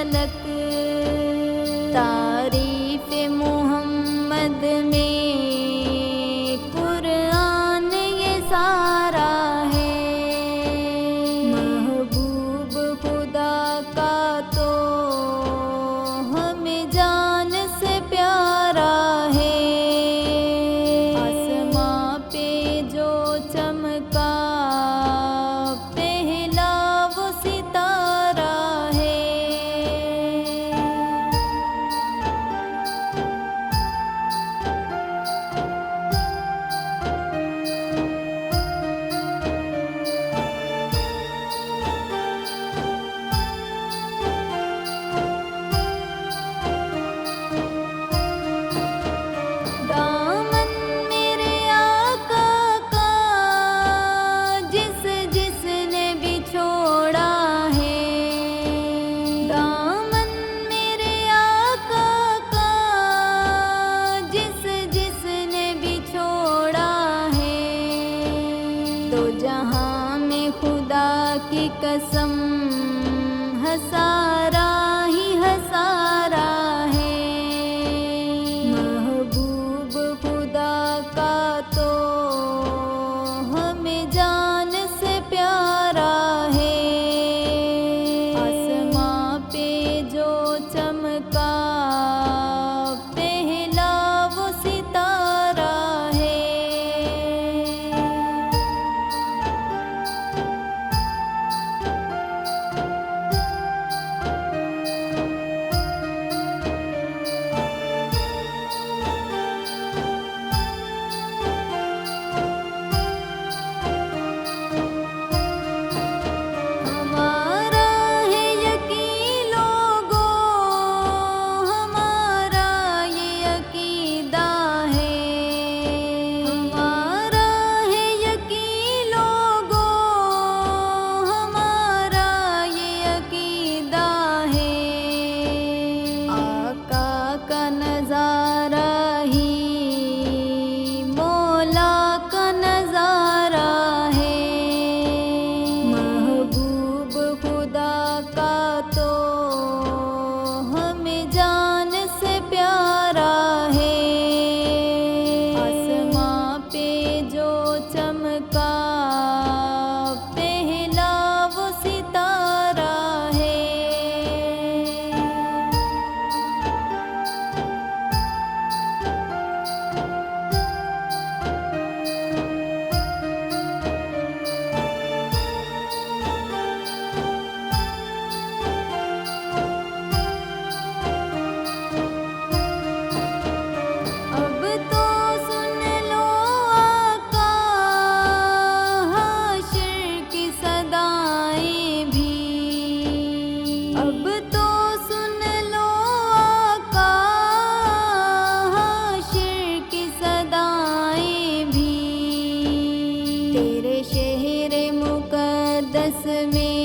झलक। तारीफ मोहम्मद में कुरान ये सारा है। महबूब खुदा का तो हमें जान से प्यारा है। आसमां पे जो चमका पहला वो सितारा है। दामन मेरे आका का जिस जिसने भी छोड़ा है। दामन मेरे आका का जिस जिसने भी छोड़ा है। तो जहां में खुदा की कसम हसारा ही हसारा है। महबूब खुदा का तो हमें जान से प्यारा है। आसमां पे जो चमका पहला वो सितारा है। हमारा है यकीन लोगों, हमारा ये अकीदा है। हमारा है यकीन लोगों, हमारा ये अकीदा है। आका का नजारा ही मौला का नजारा है। महबूब खुदा का तो हमें जान से प्यारा है। आसमां पे जो चमका पहला वो सितारा है। अब तो सुन लो आका हाशिर की सदाएं भी। अब तो सुन लो आका हाशिर की सदाएं भी। तेरे शहर मुक़द्दस में